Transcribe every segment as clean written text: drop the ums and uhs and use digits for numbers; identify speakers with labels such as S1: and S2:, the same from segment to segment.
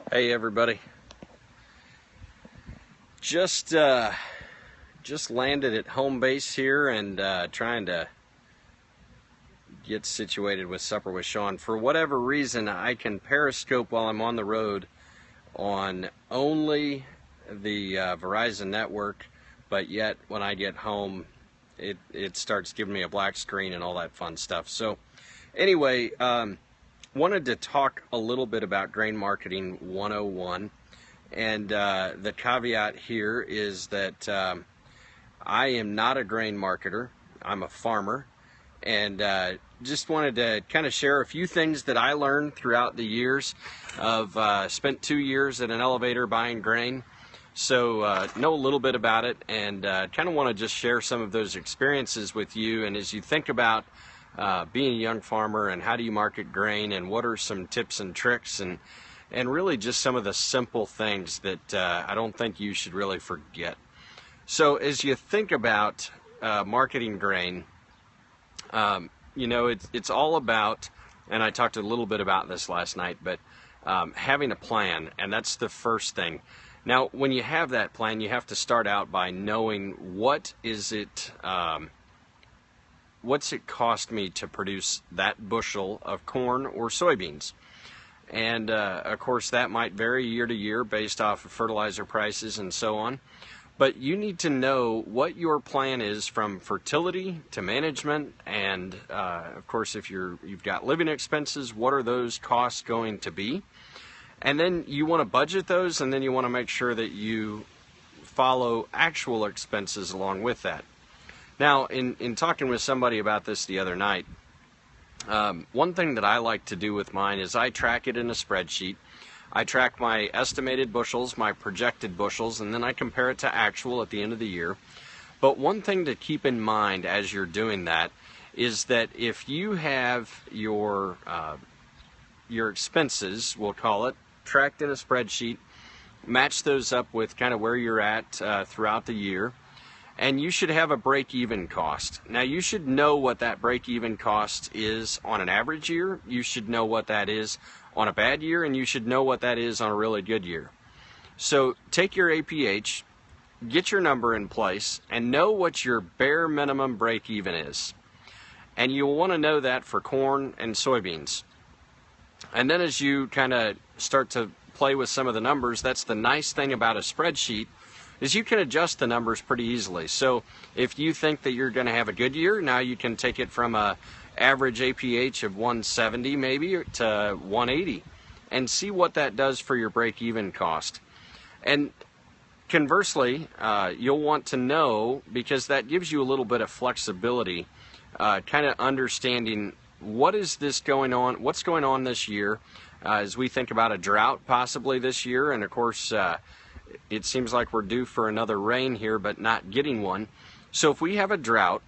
S1: Hey everybody. Just landed at home base here and trying to get situated with Supper with Sean. For whatever reason, I can periscope while I'm on the road on only the Verizon network, but yet when I get home, it starts giving me a black screen and all that fun stuff. So anyway, wanted to talk a little bit about Grain Marketing 101. And the caveat here is that I am not a grain marketer. I'm a farmer. And just wanted to kind of share a few things that I learned throughout the years of spent 2 years at an elevator buying grain. So know a little bit about it, and kind of want to just share some of those experiences with you. And as you think about being a young farmer and how do you market grain and what are some tips and tricks and really just some of the simple things that I don't think you should really forget. So as you think about marketing grain, it's all about, and I talked a little bit about this last night, but having a plan, and that's the first thing. Now, when you have that plan, you have to start out by knowing what's it cost me to produce that bushel of corn or soybeans. And of course that might vary year to year based off of fertilizer prices and so on. But you need to know what your plan is from fertility to management, and of course if you've got living expenses, what are those costs going to be? And then you want to budget those, and then you want to make sure that you follow actual expenses along with that. Now, in talking with somebody about this the other night, one thing that I like to do with mine is I track it in a spreadsheet. I track my estimated bushels, my projected bushels, and then I compare it to actual at the end of the year. But one thing to keep in mind as you're doing that is that if you have your expenses, we'll call it, tracked in a spreadsheet, match those up with kind of where you're at throughout the year, and you should have a break-even cost. Now, you should know what that break-even cost is on an average year. You should know what that is on a bad year, and you should know what that is on a really good year. So take your APH, get your number in place, and know what your bare minimum break-even is. And you'll want to know that for corn and soybeans. And then as you kind of start to play with some of the numbers, that's the nice thing about a spreadsheet, is you can adjust the numbers pretty easily. So if you think that you're going to have a good year, now you can take it from a average APH of 170 maybe to 180 and see what that does for your break-even cost. And conversely, you'll want to know, because that gives you a little bit of flexibility, kind of understanding what is this going on, what's going on this year, as we think about a drought possibly this year. And of course, it seems like we're due for another rain here, but not getting one. So if we have a drought,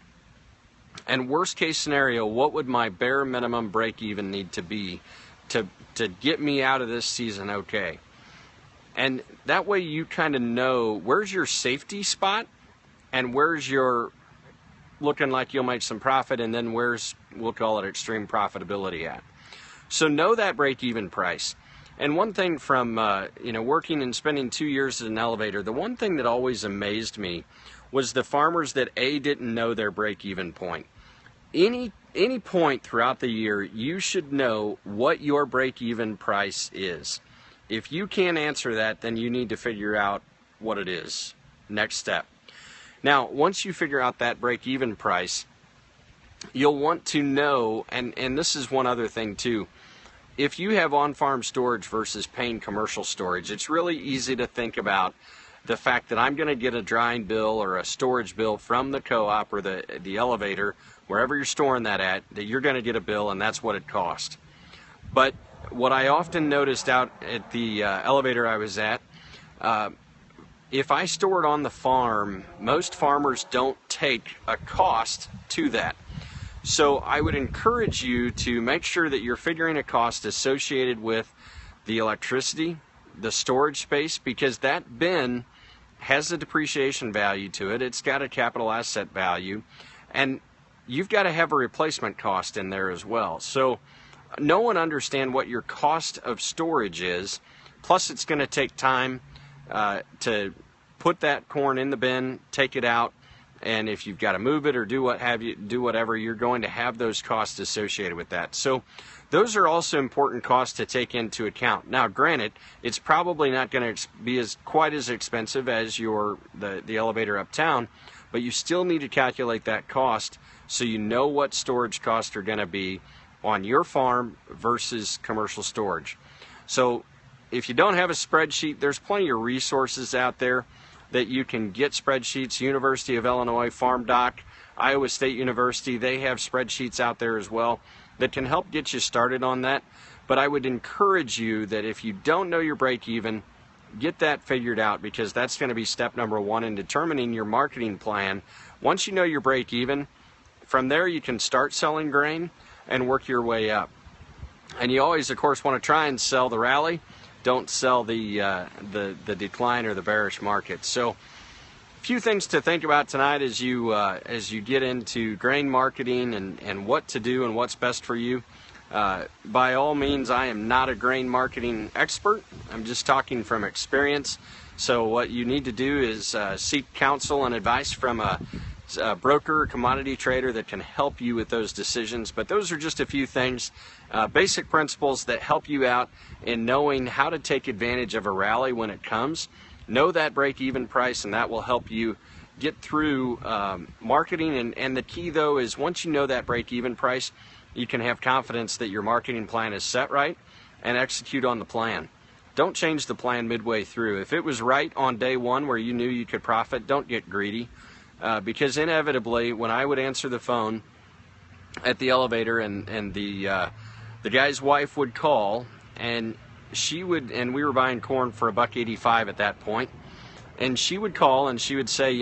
S1: and worst case scenario, what would my bare minimum break even need to be to get me out of this season okay? And that way you kind of know where's your safety spot and where's your looking like you'll make some profit, and then where's, we'll call it, extreme profitability at. So know that break even price. And one thing from working and spending 2 years at an elevator, the one thing that always amazed me was the farmers that didn't know their break-even point. Any point throughout the year, you should know what your break-even price is. If you can't answer that, then you need to figure out what it is. Next step. Now, once you figure out that break-even price, you'll want to know, and this is one other thing too, if you have on-farm storage versus paying commercial storage, it's really easy to think about the fact that I'm going to get a drying bill or a storage bill from the co-op or the elevator, wherever you're storing that at, that you're going to get a bill, and that's what it cost. But what I often noticed out at the elevator I was at, if I store it on the farm, most farmers don't take a cost to that. So I would encourage you to make sure that you're figuring a cost associated with the electricity, the storage space, because that bin has a depreciation value to it. It's got a capital asset value, and you've got to have a replacement cost in there as well. So know and understand what your cost of storage is Plus, it's going to take time to put that corn in the bin, take it out, and if you've got to move it or do whatever, you're going to have those costs associated with that. So those are also important costs to take into account. Now, granted, it's probably not going to be quite as expensive as the elevator uptown, but you still need to calculate that cost so you know what storage costs are going to be on your farm versus commercial storage. So if you don't have a spreadsheet, there's plenty of resources out there that you can get spreadsheets. University of Illinois, FarmDoc, Iowa State University, they have spreadsheets out there as well that can help get you started on that. But I would encourage you that if you don't know your break even, get that figured out, because that's going to be step number one in determining your marketing plan. Once you know your break even, from there you can start selling grain and work your way up. And you always, of course, want to try and sell the rally. Don't sell the decline or the bearish market. So, a few things to think about tonight as you get into grain marketing and what to do and what's best for you. By all means, I am not a grain marketing expert. I'm just talking from experience. So what you need to do is seek counsel and advice from a broker, commodity trader that can help you with those decisions. But those are just a few things, basic principles that help you out in knowing how to take advantage of a rally when it comes. Know that break-even price, and that will help you get through marketing. And the key, though, is once you know that break-even price, you can have confidence that your marketing plan is set right and execute on the plan. Don't change the plan midway through. If it was right on day one where you knew you could profit, don't get greedy. Because inevitably, when I would answer the phone at the elevator and the guy's wife would call, and we were buying corn for $1.85 at that point, and she would call and she would say,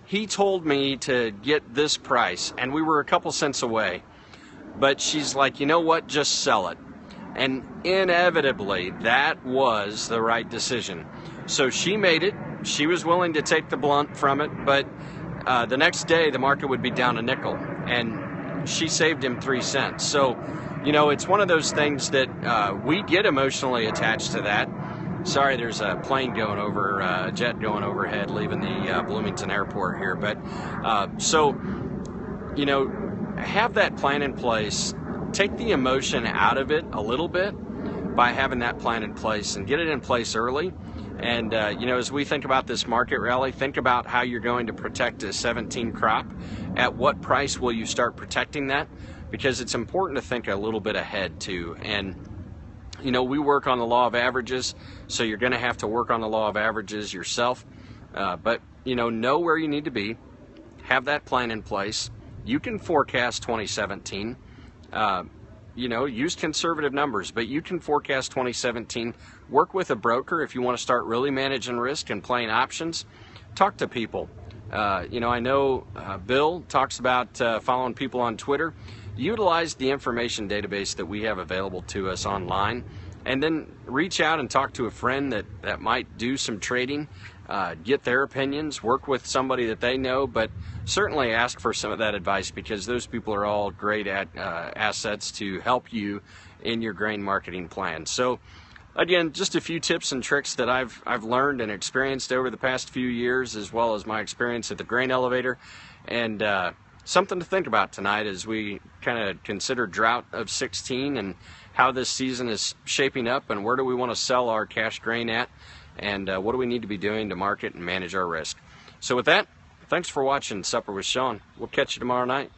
S1: he told me to get this price, and we were a couple cents away, but she's like, you know what, just sell it. And inevitably, that was the right decision. So she made it. She was willing to take the blunt from it, but the next day the market would be down a nickel, and she saved him 3 cents. So, it's one of those things that we get emotionally attached to that. Sorry, there's a plane going over, a jet going overhead, leaving the Bloomington airport here. But have that plan in place. Take the emotion out of it a little bit by having that plan in place, and get it in place early. And, as we think about this market rally, think about how you're going to protect a 17 crop. At what price will you start protecting that? Because it's important to think a little bit ahead, too. And, we work on the law of averages, so you're going to have to work on the law of averages yourself. But, know where you need to be. Have that plan in place. You can forecast 2017. Use conservative numbers, but you can forecast 2017. Work with a broker if you want to start really managing risk and playing options. Talk to people. I know Bill talks about following people on Twitter. Utilize the information database that we have available to us online, and then reach out and talk to a friend that might do some trading. Get their opinions, work with somebody that they know, but certainly ask for some of that advice, because those people are all great assets to help you in your grain marketing plan. So again, just a few tips and tricks that I've learned and experienced over the past few years, as well as my experience at the grain elevator, and something to think about tonight as we kind of consider drought of 16 and how this season is shaping up, and where do we want to sell our cash grain at, and what do we need to be doing to market and manage our risk. So with that, thanks for watching Supper with Sean. We'll catch you tomorrow night.